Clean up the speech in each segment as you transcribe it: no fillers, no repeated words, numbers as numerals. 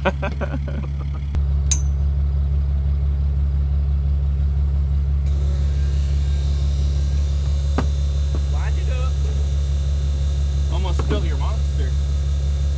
Line it up. Almost spilled your monster.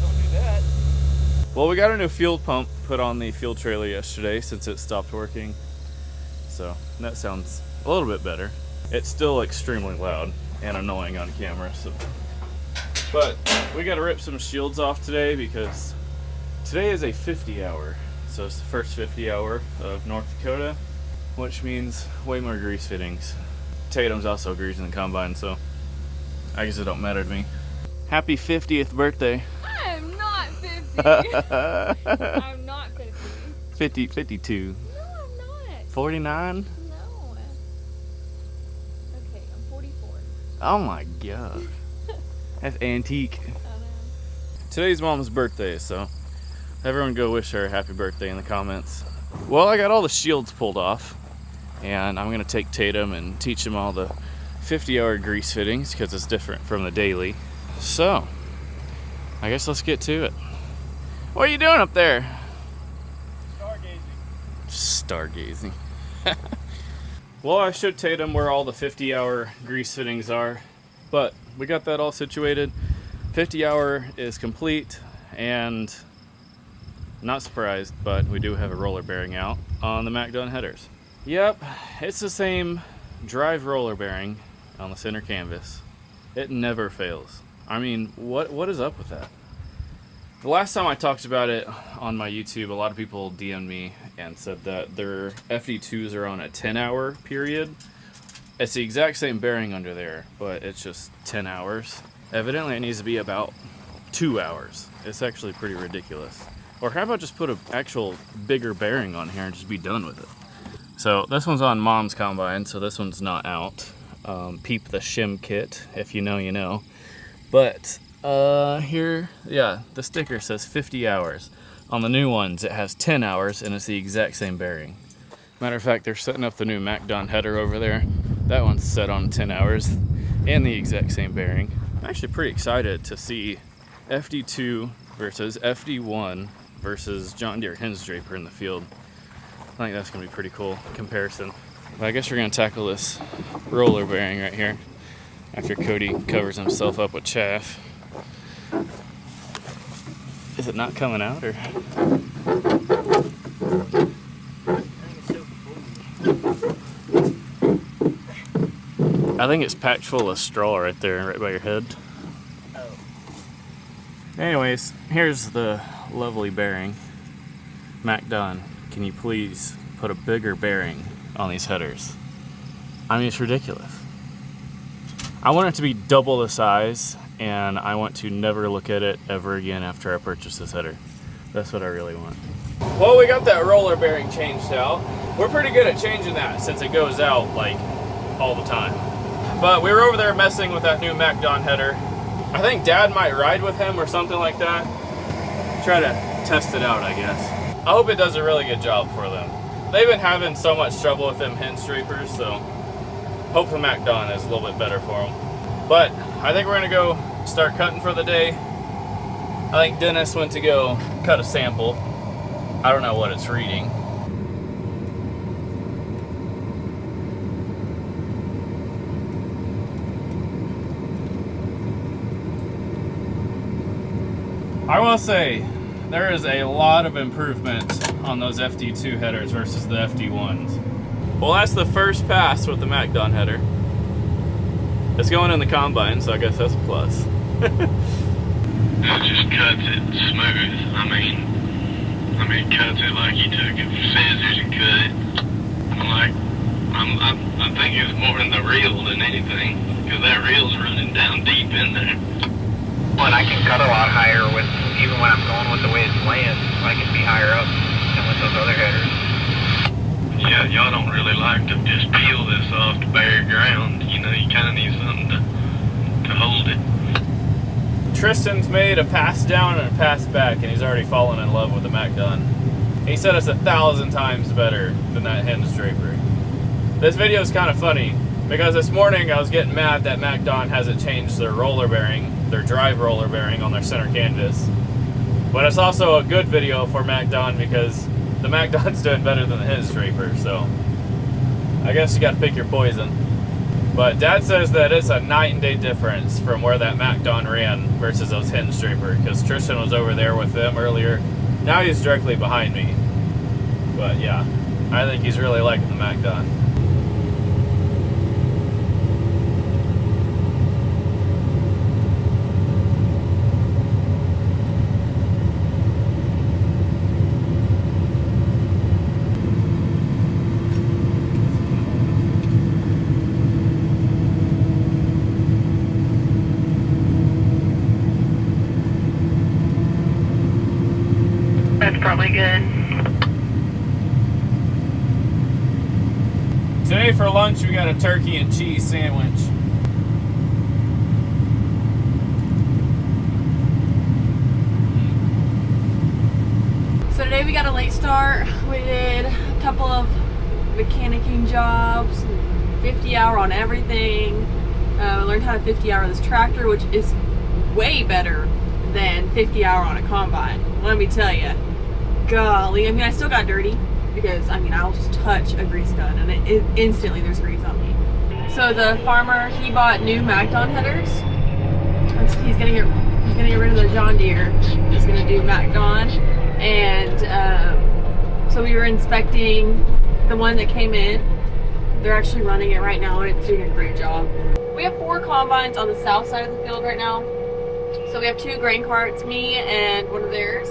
Don't do that. Well, we got a new fuel pump put on the fuel trailer yesterday since it stopped working. So that sounds a little bit better. It's still extremely loud and annoying on camera. But we got to rip some shields off today because today is a 50 hour. So it's the first 50 hour of North Dakota, which means way more grease fittings. Tatum's also greasing the combine, so I guess it don't matter to me. Happy 50th birthday. I'm not 50. I'm not 50. 52. No, I'm not. 49? No. Okay, I'm 44. Oh my god. That's antique. I know. Today's mom's birthday, so everyone go wish her a happy birthday in the comments. Well, I got all the shields pulled off, and I'm gonna take Tatum and teach him all the 50-hour grease fittings because it's different from the daily. So, I guess let's get to it. What are you doing up there? Stargazing. Well, I showed Tatum where all the 50-hour grease fittings are, but we got that all situated. 50-hour is complete, and not surprised, but we do have a roller bearing out on the MacDon headers. Yep, it's the same drive roller bearing on the center canvas. It never fails. I mean, what is up with that? The last time I talked about it on my YouTube, a lot of people DM'd me and said that their FD2s are on a 10-hour period. It's the exact same bearing under there, but it's just 10 hours. Evidently, it needs to be about 2 hours. It's actually pretty ridiculous. Or how about just put an actual bigger bearing on here and just be done with it? So this one's on Mom's combine, so this one's not out. Peep the shim kit, if you know, you know. But here, yeah, the sticker says 50 hours. On the new ones, it has 10 hours, and it's the exact same bearing. Matter of fact, they're setting up the new MacDon header over there. That one's set on 10 hours, and the exact same bearing. I'm actually pretty excited to see FD2 versus FD1 versus John Deere hinge draper in the field. I think that's going to be pretty cool comparison. But I guess we're going to tackle this roller bearing right here after Cody covers himself up with chaff. Is it not coming out, or? I think it's packed full of straw right there, right by your head. Anyways, here's the lovely bearing. MacDon, can you please put a bigger bearing on these headers? I mean, it's ridiculous. I want it to be double the size, and I want to never look at it ever again after I purchase this header. That's what I really want. Well, we got that roller bearing changed out. We're pretty good at changing that since it goes out like all the time. But we were over there messing with that new MacDon header. I think Dad might ride with him or something like that. Try to test it out, I guess. I hope it does a really good job for them. They've been having so much trouble with them hinge drapers, so hope the MacDon is a little bit better for them. But I think we're gonna go start cutting for the day. I think Dennis went to go cut a sample. I don't know what it's reading. I will say, there is a lot of improvement on those FD2 headers versus the FD1s. Well, that's the first pass with the MacDon header. It's going in the combine, so I guess that's a plus. It just cuts it smooth. I mean, cuts it like you took it with scissors and cut it. I think it's more in the reel than anything, because that reel's running down deep in there. Well, and I can cut a lot higher with, even when I'm going with the way it's laying, I can be higher up than with those other headers. Yeah, y'all don't really like to just peel this off to bare ground. You know, you kind of need something to hold it. Tristan's made a pass down and a pass back, and he's already fallen in love with the MacDon. He said it's 1,000 times better than that hinge draper. This video is kind of funny, because this morning I was getting mad that MacDon hasn't changed their roller bearing, their drive roller bearing on their center canvas. But it's also a good video for MacDon because the MacDon's doing better than the hinge draper, so I guess you gotta pick your poison. But Dad says that it's a night and day difference from where that MacDon ran versus those hinge draper, because Tristan was over there with them earlier. Now he's directly behind me. But yeah, I think he's really liking the MacDon. That's probably good. Today for lunch we got a turkey and cheese sandwich. So today we got a late start. We did a couple of mechanicking jobs, 50 hour on everything. I learned how to 50 hour this tractor, which is way better than 50 hour on a combine. Let me tell you. Golly, I mean, I still got dirty because, I mean, I'll just touch a grease gun and it instantly there's grease on me. So the farmer, he bought new MacDon headers. He's gonna get rid of the John Deere. He's gonna do MacDon. And so we were inspecting the one that came in. They're actually running it right now and it's doing a great job. We have 4 combines on the south side of the field right now. So we have 2 grain carts, me and one of theirs.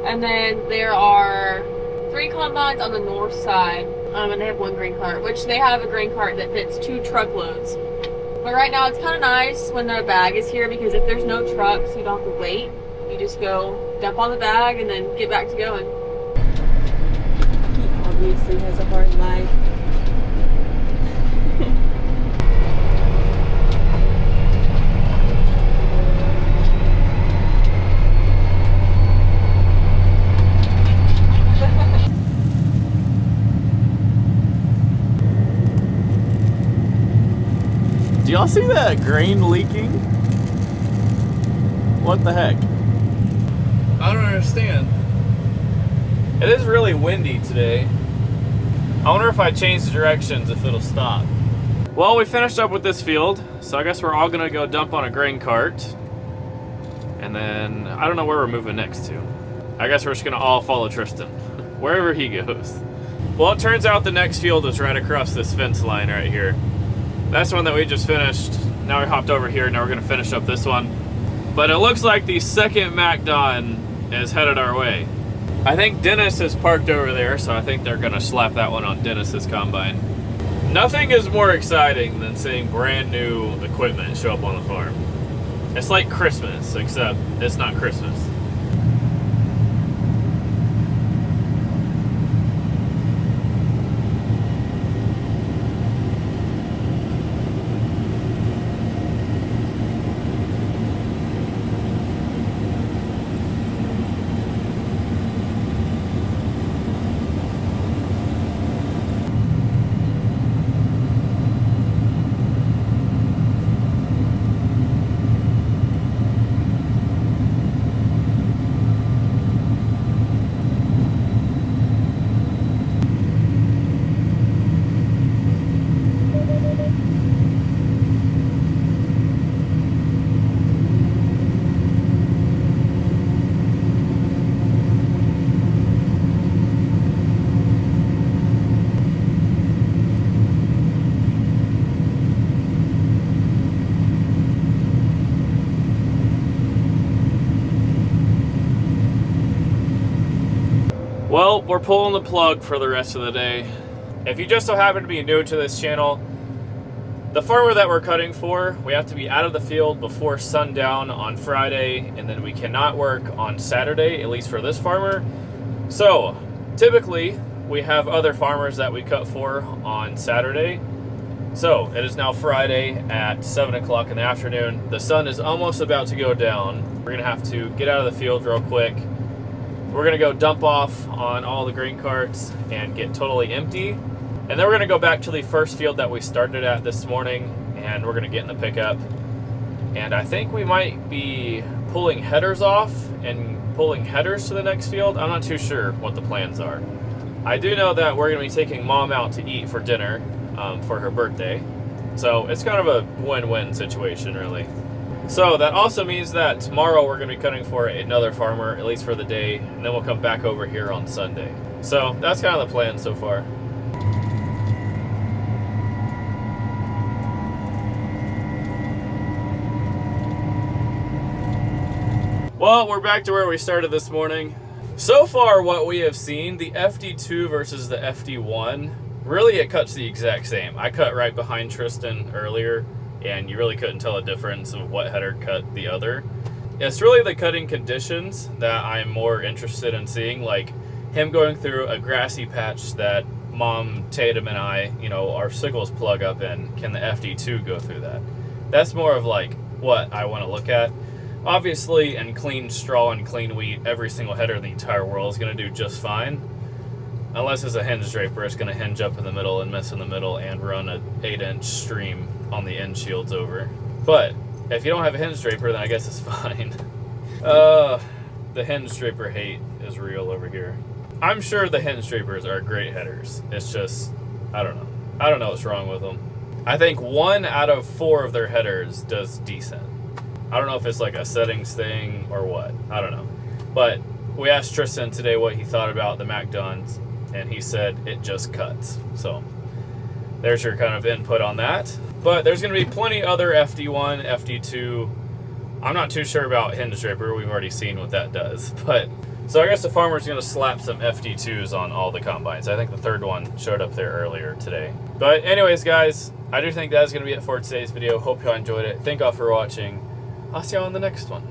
And then there are 3 combines on the north side, and they have 1 grain cart, which they have a grain cart that fits 2 truckloads. But right now it's kind of nice when the bag is here because if there's no trucks, you don't have to wait. You just go dump on the bag and then get back to going. He obviously has a hard life. Do y'all see that grain leaking? What the heck? I don't understand. It is really windy today. I wonder if I change the directions if it'll stop. Well, we finished up with this field, so I guess we're all gonna go dump on a grain cart. And then, I don't know where we're moving next to. I guess we're just gonna all follow Tristan, wherever he goes. Well, it turns out the next field is right across this fence line right here. That's the one that we just finished. Now we hopped over here, now we're gonna finish up this one. But it looks like the second MacDon is headed our way. I think Dennis is parked over there, so I think they're gonna slap that one on Dennis's combine. Nothing is more exciting than seeing brand new equipment show up on the farm. It's like Christmas, except it's not Christmas. Well, we're pulling the plug for the rest of the day. If you just so happen to be new to this channel, the farmer that we're cutting for, we have to be out of the field before sundown on Friday, and then we cannot work on Saturday, at least for this farmer. So, typically, we have other farmers that we cut for on Saturday. So, it is now Friday at 7 o'clock in the afternoon. The sun is almost about to go down. We're gonna have to get out of the field real quick. We're gonna go dump off on all the grain carts and get totally empty. And then we're gonna go back to the first field that we started at this morning, and we're gonna get in the pickup. And I think we might be pulling headers off and pulling headers to the next field. I'm not too sure what the plans are. I do know that we're going to be taking Mom out to eat for dinner for her birthday. So it's kind of a win-win situation, really. So that also means that tomorrow we're going to be cutting for another farmer, at least for the day, and then we'll come back over here on Sunday. So that's kind of the plan so far. Well, we're back to where we started this morning. So far, what we have seen, the FD2 versus the FD1, really it cuts the exact same. I cut right behind Tristan earlier, and you really couldn't tell a difference of what header cut the other. It's really the cutting conditions that I'm more interested in seeing, like him going through a grassy patch that Mom, Tatum, and I, our sickles plug up in. Can the FD2 go through that? That's more of like what I want to look at. Obviously, in clean straw and clean wheat, every single header in the entire world is going to do just fine. Unless it's a hinge draper, it's going to hinge up in the middle and miss in the middle and run an 8-inch stream on the end shields over. But if you don't have a hinge draper, then I guess it's fine. The hinge draper hate is real over here. I'm sure the hinge drapers are great headers. It's just, I don't know. I don't know what's wrong with them. I think 1 out of 4 of their headers does decent. I don't know if it's like a settings thing or what. I don't know. But we asked Tristan today what he thought about the MacDons, and he said it just cuts. So there's your kind of input on that. But there's going to be plenty other FD1, FD2. I'm not too sure about hinge draper. We've already seen what that does. But so I guess the farmer's going to slap some FD2s on all the combines. I think the third one showed up there earlier today. But anyways, guys, I do think that's going to be it for today's video. Hope y'all enjoyed it. Thank y'all for watching. I'll see you on the next one.